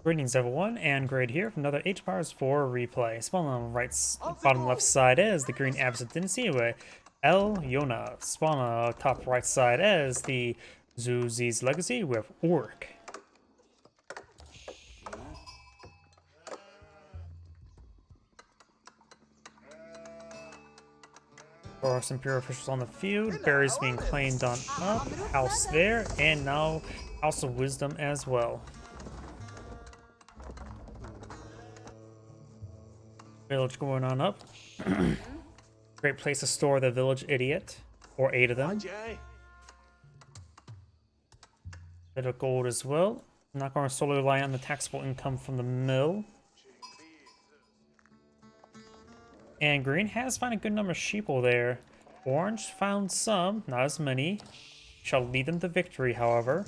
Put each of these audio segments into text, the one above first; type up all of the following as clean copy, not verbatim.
Greetings everyone, and Grade here from another Age of Empires 4 replay. Spawn on the bottom left side is the green Abbasid Dynasty with Elyona. Spawn on the top right side is the Zuzi's Legacy with Ourk. For some Imperial officials on the field, berries being claimed on up, house there, and now House of Wisdom as well. Village going on up. Great place to store the village idiot, or 8 of them. Bit of gold as well. Not going to solely rely on the taxable income from the mill. And green has found a good number of sheeple there. Orange found some, not as many. Shall lead them to victory, however.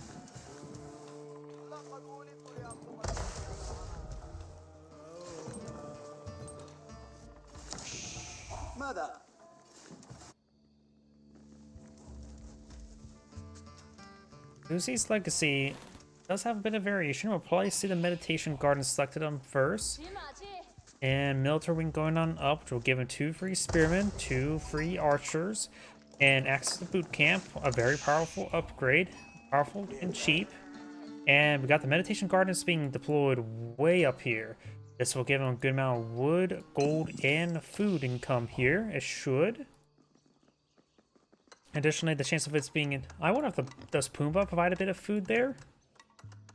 Lucy's Legacy does have a bit of variation. We'll probably see the Meditation Garden selected on first. And Military Wing going on up, which will give him 2 free Spearmen, 2 free Archers, and access to Boot Camp, a very powerful upgrade. Powerful and cheap. And we got the Meditation Gardens being deployed way up here. This will give him a good amount of wood, gold, and food income here. It should. Additionally, the chance of it's being in... I wonder if does Pumbaa provide a bit of food there?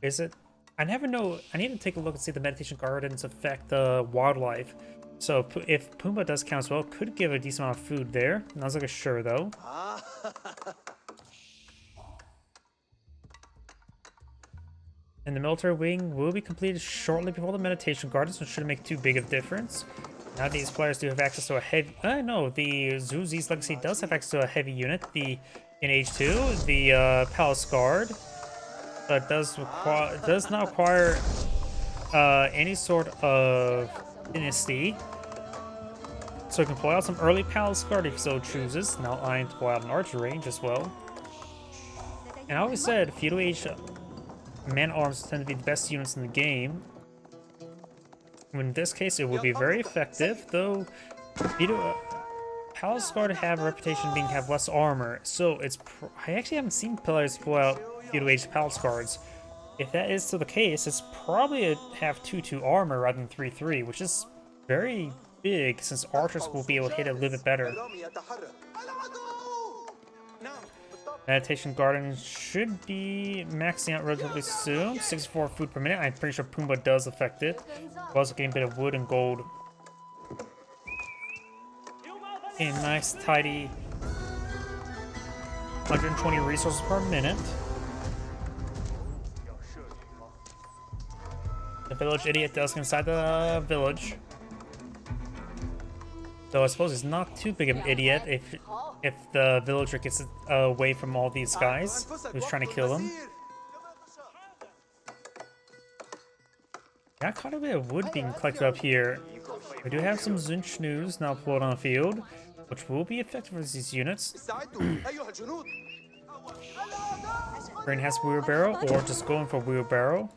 Is it... I never know. I need to take a look and see if the Meditation Gardens affect the wildlife. So if Pumbaa does count as well, could give a decent amount of food there. Not like a sure though. And the military wing will be completed shortly before the Meditation Gardens, so it shouldn't make too big of a difference. Now these players do have access to a heavy... no, the Zuzi's Legacy does have access to a heavy unit. In Age 2, the Palace Guard. But does not require any sort of Dynasty. So you can pull out some early Palace Guard if so chooses. Now I am to pull out an Archer range as well. And I always said, Feudal Age man-arms tend to be the best units in the game. In this case, it will be very effective, though Palace Guard have a reputation of have less armor, so it's I actually haven't seen players pull out Feudal Age Palace Guards. If that is still the case, it's probably have 2-2 armor rather than 3-3, which is very big since Archers will be able to hit it a little bit better. Meditation Garden should be maxing out relatively soon. 64 food per minute. I'm pretty sure Pumbaa does affect it. We're also getting a bit of wood and gold. A nice, tidy 120 resources per minute. The village idiot does inside the village. Though I suppose he's not too big of an idiot if the villager gets away from all these guys who's trying to kill him. Got quite a bit of wood being collected up here. We do have some Zunch news now pulled on the field, which will be effective for these units. Green has wheelbarrow, or just going for wheelbarrow.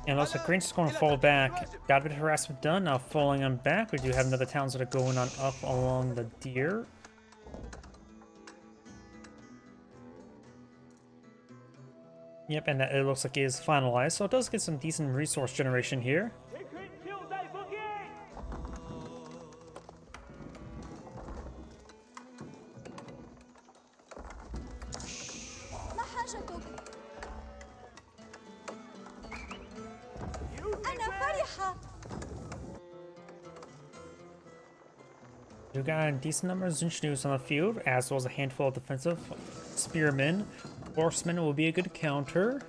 And also, Green's just going to fall back. Got a bit of harassment done, now falling on back. We do have another towns that are going on up along the deer. Yep, and that it looks like it is finalized, so it does get some decent resource generation here. We got a decent number of Zunchnews on the field, as well as a handful of defensive spearmen. Horsemen will be a good counter.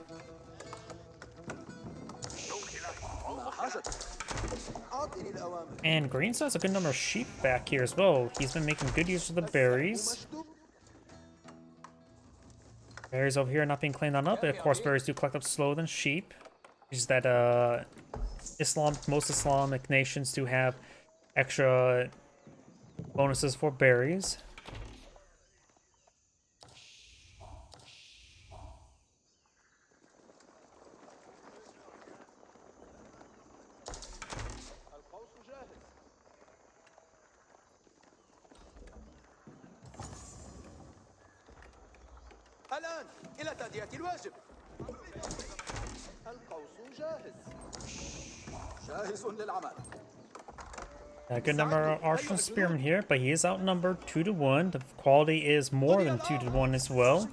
And green still has a good number of sheep back here as well. He's been making good use of the berries. Berries over here are not being claimed on up, but of course berries do collect up slower than sheep. Is that most Islamic nations do have extra bonuses for berries. الآن إلى تأدية الواجب. القوس جاهز. جاهز للعمل. A good number of archers and spearmen here, but he is outnumbered 2 to 1. The quality is more than 2 to 1 as well.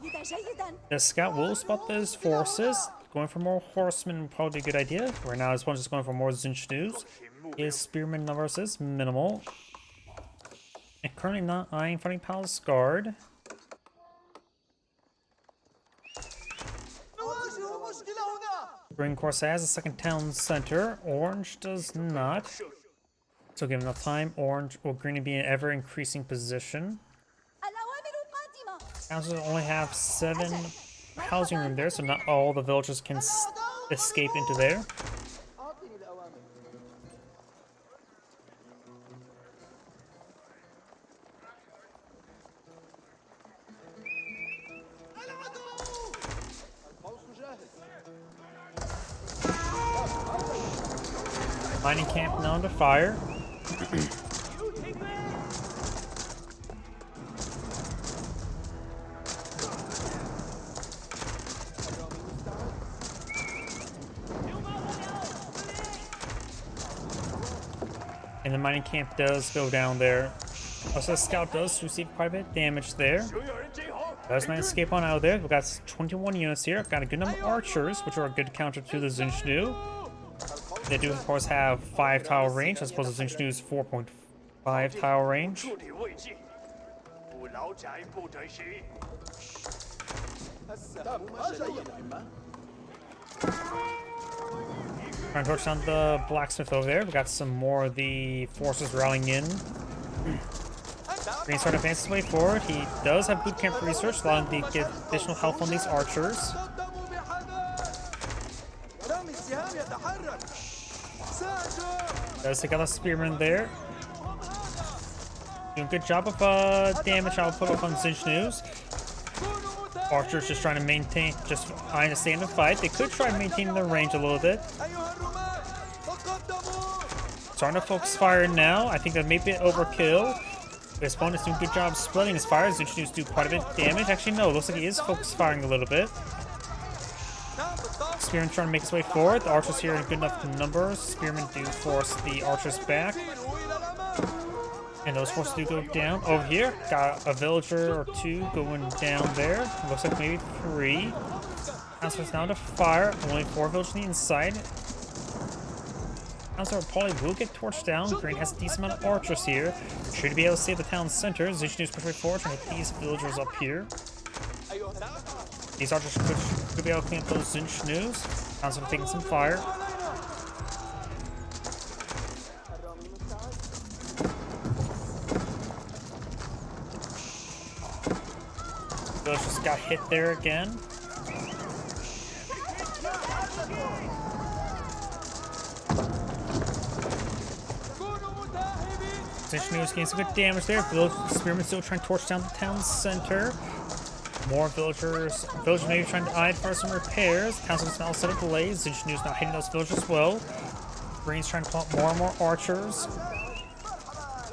The scout will spot those forces. Going for more horsemen would probably be a good idea. Right now, his opponent is going for more Zinchnews. His spearman numbers is minimal. And currently not eyeing fighting Palace Guard. Green, of course, has a second town center. Orange does not. So given enough time, orange or green to be in an ever-increasing position. Houses only have 7 housing room there, so not all the villagers can escape into there. Mining camp now under fire. And the mining camp does go down there. Also, the scout does receive quite a bit of damage there. Does not escape on out of there. We've got 21 units here. Got a good number of archers, which are a good counter to the Zinchnu. They do, of course, have 5 tile range, as opposed to Zinchnu's 4.5 tile range. Trying to torch down the blacksmith over there. We got some more of the forces rallying in. Green starting to advance his way forward. He does have boot camp research, allowing him to get additional help on these archers. Does take out the spearman there. Doing a good job of damage output up on Zinchnews. Archers just trying to maintain, just trying to stay in the fight. They could try maintaining their range a little bit. Starting to focus fire now. I think that may be an overkill. His opponent's doing a good job splitting his fire. Zinchnews do quite a bit of damage. Actually, no, looks like he is focus firing a little bit. Spearman trying to make his way forward. The archers here in good enough numbers. Spearmen do force the archers back. And those forces do go down. Over here, got a villager or 2 going down there. Looks like maybe 3. Councilor's now to fire. Only 4 villagers on the inside. Councilor probably will get torched down. Green has a decent amount of archers here. Should be able to save the town center. Zinchnews push way forward, trying to hit these villagers up here. These archers could be able to clean up those Zinchnews. Councilor taking some fire. Villagers got hit there again. Zinchnews getting some good damage there. Spearman still trying to torch down the town center. More villagers. Villagers maybe trying to eye for some repairs. Council's now set ablaze. Zinchnews not hitting those villagers as well. Green's trying to pull out more and more archers.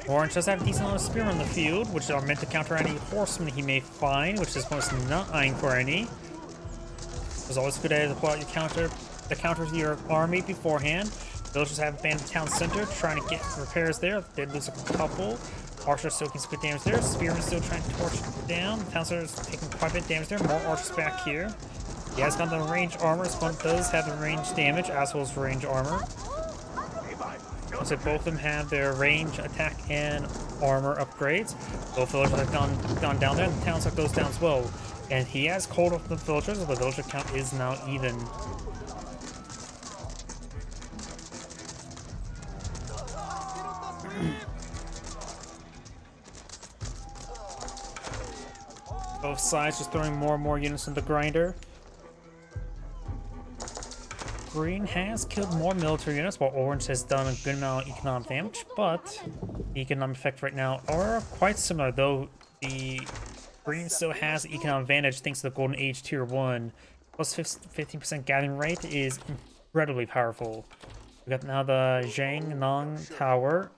Orange does have a decent amount of spearmen on the field, which are meant to counter any horsemen he may find, which is most not eyeing for any. It's always a good idea to pull out your counter to your army beforehand. Villagers have abandoned the town center, trying to get repairs there. They lose a couple. Archers still getting some good damage there. Spearman still trying to torch down. The town center is taking quite a bit of damage there. More archers back here. He has got the range armor. His opponent does have the range damage, as well as range armor. So both of them have their range, attack, and armor upgrades. Both villagers have gone down there, and the town center goes down as well. And he has called off the villagers, so the villager count is now even. Both sides just throwing more and more units in the grinder. Green has killed more military units, while Orange has done a good amount of economic damage, but economic effect right now are quite similar, though the green still has economic advantage thanks to the Golden Age Tier 1. Plus 15% gathering rate is incredibly powerful. We got now the Zhang Nong Tower.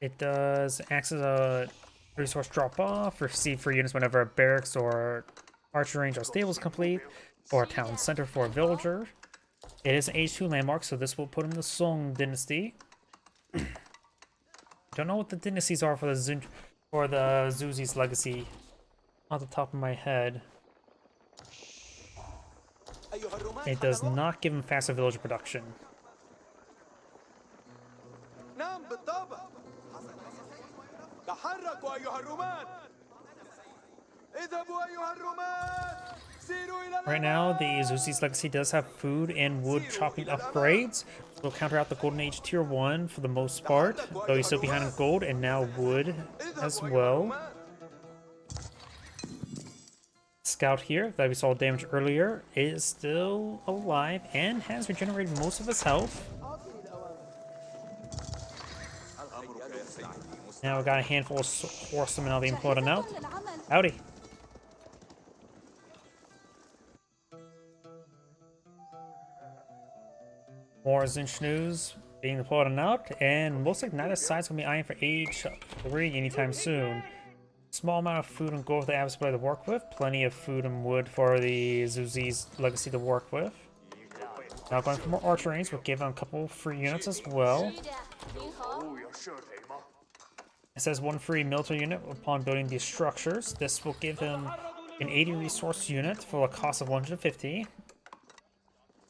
It does acts as a resource drop off, receive free units whenever a barracks or archer range or stables complete, or a town center for a villager. It is an Age 2 landmark, so this will put him in the Song Dynasty. Don't know what the dynasties are for the Zuzi's legacy off the top of my head. It does not give him faster villager production. نعم بالطبع. تحركوا أيها الرومان. اذهبوا أيها الرومان. سيروا إلى Right now, the Zuzi's legacy does have food and wood chopping upgrades. Will counter out the Golden Age Tier 1 for the most part, though he's still behind in gold and now wood as well. Scout here, that we saw damage earlier, is still alive and has regenerated most of his health. Now we got a handful of horsemen now being plotted out. Howdy. More Zinch news being plotted out, and most like neither side's gonna be eyeing for Age 3 anytime soon. Small amount of food and gold for the Abbasid to work with. Plenty of food and wood for the Zuzi's legacy to work with. Now going for more archer range, we'll give him a couple free units as well. It says one free military unit upon building these structures. This will give him an 80 resource unit for a cost of 150.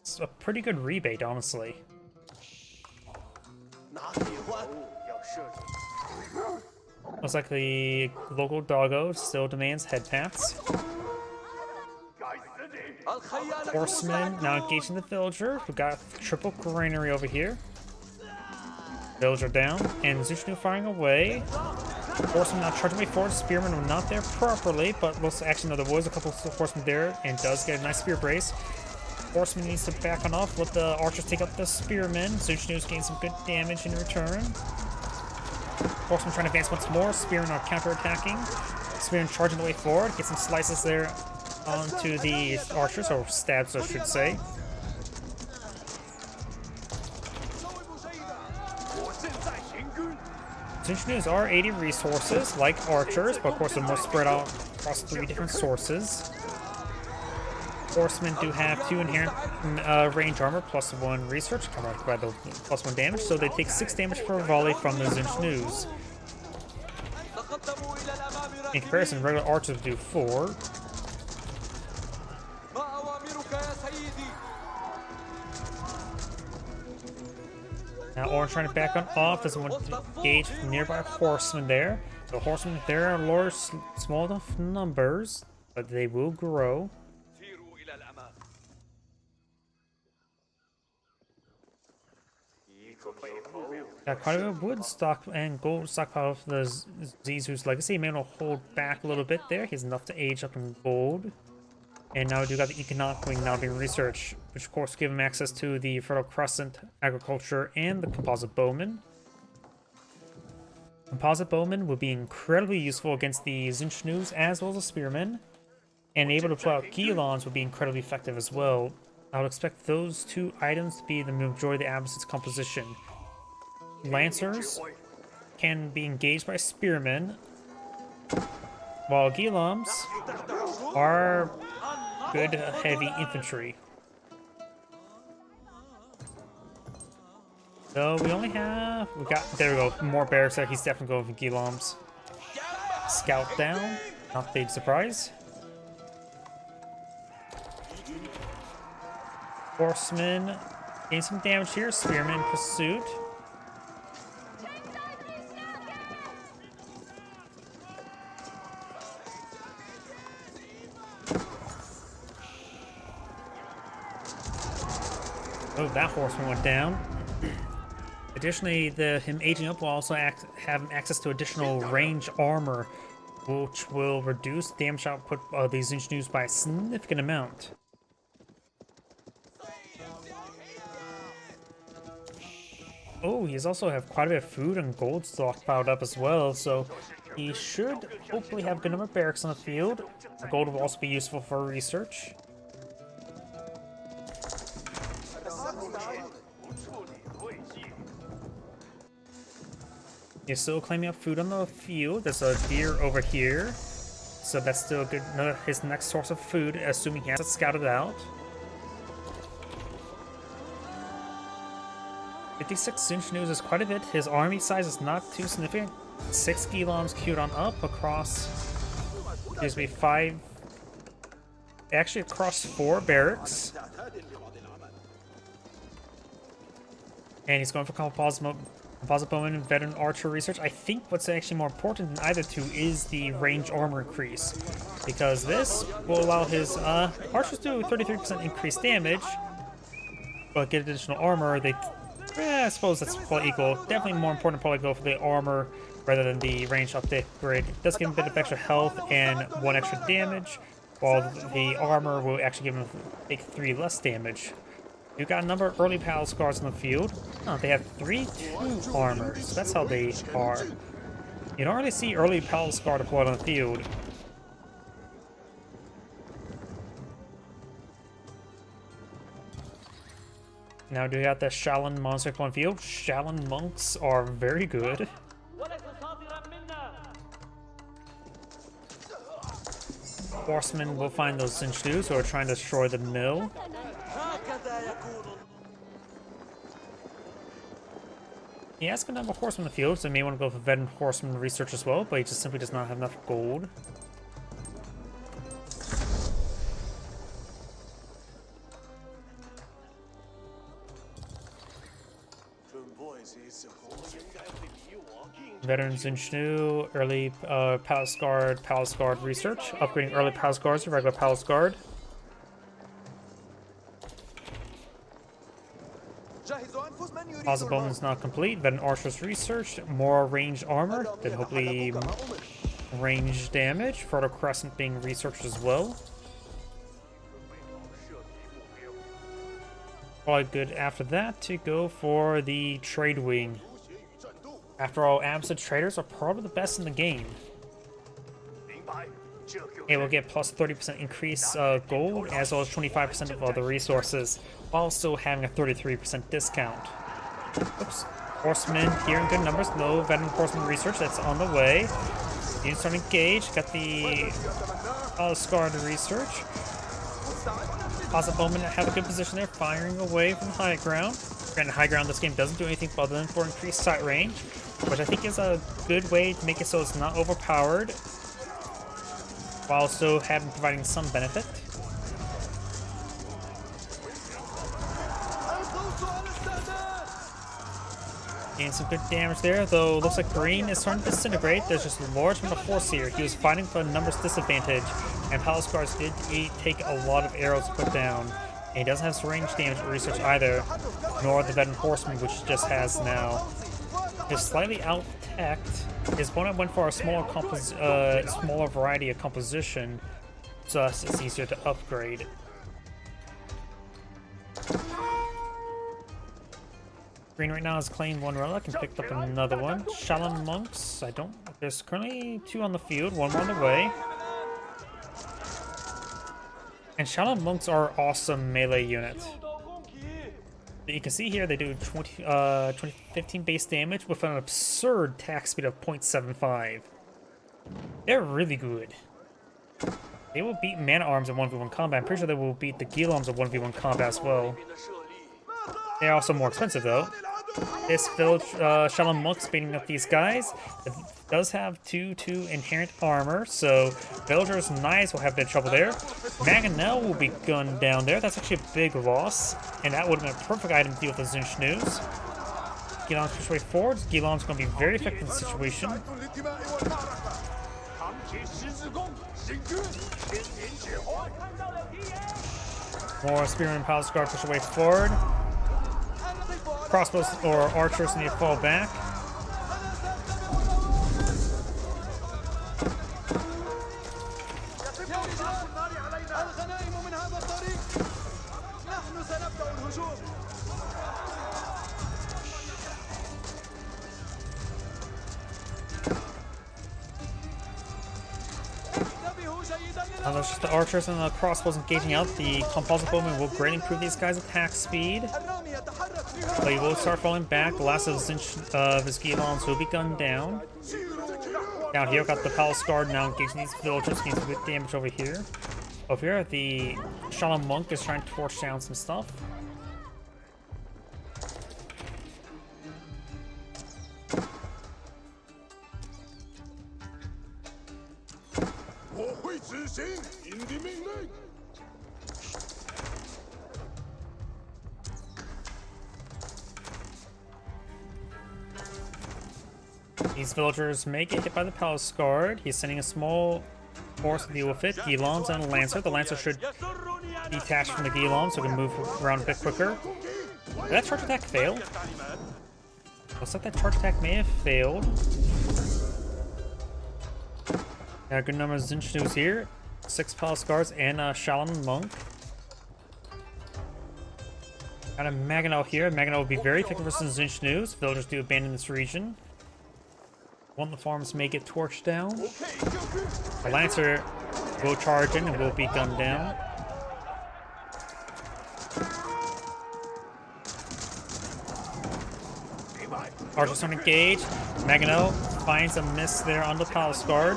It's a pretty good rebate, honestly. Looks like the local doggo still demands head paths. Horsemen now engaging the villager. We got triple granary over here. Villager down, and Zushnu firing away. Horsemen now charging way forward. Spearmen were not there properly, but looks actually no, there was a couple of horsemen there, and does get a nice spear brace. Horseman needs to back on off, let the archers take up the spearmen. Zushnu's gained some good damage in return. Horseman trying to advance once more. Spearmen are counter-attacking. Spearmen charging the way forward. Get some slices there onto the archers, or stabs, I should say. Zushnu's are 80 resources, like archers, but of course they're more spread out across 3 different sources. Horsemen do have 2 inherent range armor, plus 1 research, by the plus 1 damage, so they take 6 damage per volley from the Zushnu's. In comparison, regular archers do 4. Now Orange trying to back on off, doesn't want to engage nearby horsemen there. The horsemen there are lower, small enough numbers, but they will grow. Got quite a bit of wood stock and gold stockpile for the Zizu's legacy. May want to hold back a little bit there. He has enough to age up in gold. And now we do got the economic wing now being researched, which of course give him access to the Fertile Crescent, agriculture, and the composite bowman. Composite bowman will be incredibly useful against the Zinchnus as well as the spearmen. And able to pull out Gilons will be incredibly effective as well. I would expect those 2 items to be the majority of the Abbasid's composition. Lancers can be engaged by spearmen, while Gilons are good heavy infantry. So we got, there we go, more barracks there. He's definitely going for Gilons. Scout down, not big surprise. Horsemen gain some damage here. Spearmen in pursuit. Oh, that horseman went down. Additionally, him aging up will also have access to additional range armor, which will reduce damage output of these Zinchnus by a significant amount. Oh, he's also have quite a bit of food and gold stockpiled up as well, so he should hopefully have a good number of barracks on the field. The gold will also be useful for research. He's still claiming up food on the field. There's a deer over here, so that's still a good. His next source of food, assuming he has it scouted out. 56 Zinch news is quite a bit. His army size is not too significant. 6 Giloms queued on up across. Excuse me, 5. Actually, across 4 barracks. And he's going for composite bowman and veteran archer research. I think what's actually more important than either two is the range armor increase, because this will allow his archers to do 33% increased damage, but get additional armor. I suppose that's probably equal. Definitely more important to probably go for the armor rather than the range upgrade. It does give him a bit of extra health and 1 extra damage, while the armor will actually give him 3 less damage. You've got a number of early Palace Guards in the field. Oh, they have 3-2 armor, so that's how they are. You don't really see early Palace Guard deployed on the field. Now do we have the Shaolin monster on field? Shaolin monks are very good. Horsemen will find those Zinchus who are trying to destroy the mill. He has a good number of horsemen in the field, so he may want to go for veteran horseman research as well, but he just simply does not have enough gold. Veteran Zinchnu, early Palace Guard research, upgrading early Palace Guards to regular Palace Guard. Composite bowman's not complete. Veteran archers researched, more ranged armor, then hopefully range damage. Fertile Crescent being researched as well. Probably good after that to go for the trade wing. After all, Abbasid traders are probably the best in the game. It will get plus 30% increase gold, as well as 25% of other resources, while still having a 33% discount. Oops. Horsemen here in good numbers. No veteran horseman research, that's on the way. Units are engaged. Got the Scarred research. Composite bowmen have a good position there, firing away from the high ground. Granted, high ground this game doesn't do anything other than for increased sight range, which I think is a good way to make it so it's not overpowered, while also providing some benefit. Gain some good damage there, though looks like green is starting to disintegrate. There's just a large amount of force here. He was fighting for a numbers disadvantage, and Palace Guards did take a lot of arrows to put down. And he doesn't have range damage or research either, nor the veteran horseman, which he just has now. He's slightly out-teched. His opponent went for a smaller variety of composition, so thus it's easier to upgrade. Green right now has claimed 1 relic and picked up another one. Shaolin monks, there's currently 2 on the field, 1 more on the way. And Shaolin monks are awesome melee units. You can see here they do 15 base damage with an absurd attack speed of 0.75. They're really good. They will beat mana arms in 1v1 combat. I'm pretty sure they will beat the Giloms in 1v1 combat as well. They're also more expensive though. This village, Shaolin monks beating up these guys. It does have 2 inherent armor, so villagers' knives will have a bit of trouble there. Mangonel will be gunned down there. That's actually a big loss, and that would have been a perfect item to deal with the Zinchnews. Gilom's push way forward. Gilom's going to be very effective in the situation. More spearmen and Palace Guard push away forward. Crossbows or archers need to fall back. Now that's just the archers and the crossbows engaging out. The composite bowmen will greatly improve these guys' attack speed. الرامي يتحرك But he will start falling back. The last of his Gilons will be gunned down. Down here, got the Palace Guard now engaging these villagers, getting some good damage over here. Over here, the Shaman Monk is trying to torch down some stuff. These villagers may get hit by the Palace Guard. He's sending a small force to deal with it. Gilons and a Lancer. The Lancer should detach from the Gilons so we can move around a bit quicker. Did that charge attack fail? Looks like that charge attack may have failed. Got a good number of Zinchnews here. 6 Palace Guards and a Shaman Monk. Got a Maginot here. Maginot will be very effective versus Zinchnews. Villagers do abandon this region. One of the farms may get torched down. The Lancer will charge in and will be gunned down. Archers don't engage. Maginot finds a miss there on the Palace Guard.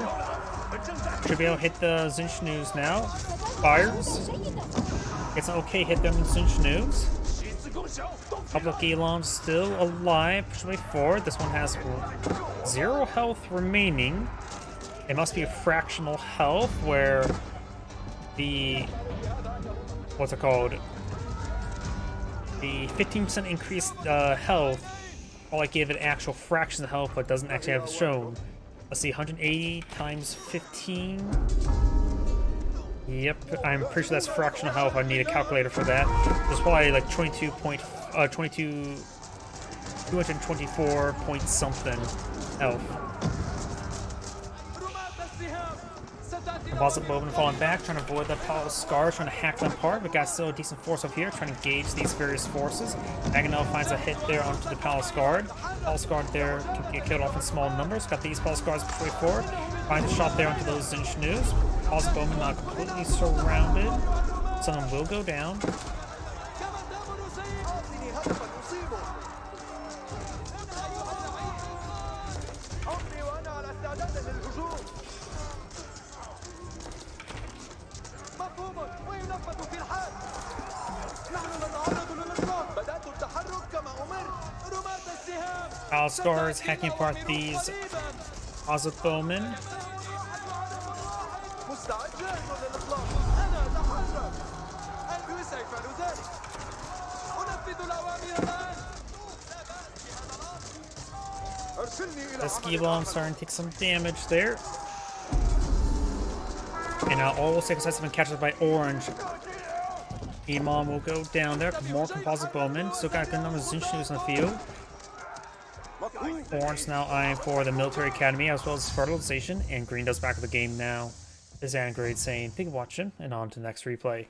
Should be able to hit the Zinchnews now. Fires. Gets an okay hit there on the Zinchnews. Couple of Gilons still alive. Push away forward. This one has 0 health remaining. It must be a fractional health where the what's it called? The 15% increased health. All I gave it actual fractions of health, but doesn't actually have shown. Let's see, 180 times 15. Yep, I'm pretty sure that's fractional health. I need a calculator for that. There's probably like 224 point something health. Composite bowmen falling back, trying to avoid the Palace Scars, trying to hack them apart, but got still a decent force up here, trying to engage these various forces. Maginot finds a hit there onto the Palace Guard. Palace Guard there can get killed off in small numbers. Got these Palace Guards push way forward. Finds a shot there onto those Zinchnews. Composite bowmen not completely surrounded. Some of them will go down. Palace Guards hacking apart these composite bowmen. The Skilon starting to take some damage there. And now all 6 sites have been captured by Orange. Imam will go down there. More composite bowmen. Still got a good number of Zinchnews in the field. Orange now eyeing for the military academy as well as fertilization, and Green does back of the game now. This is Angrade saying thank you for watching, and on to the next replay.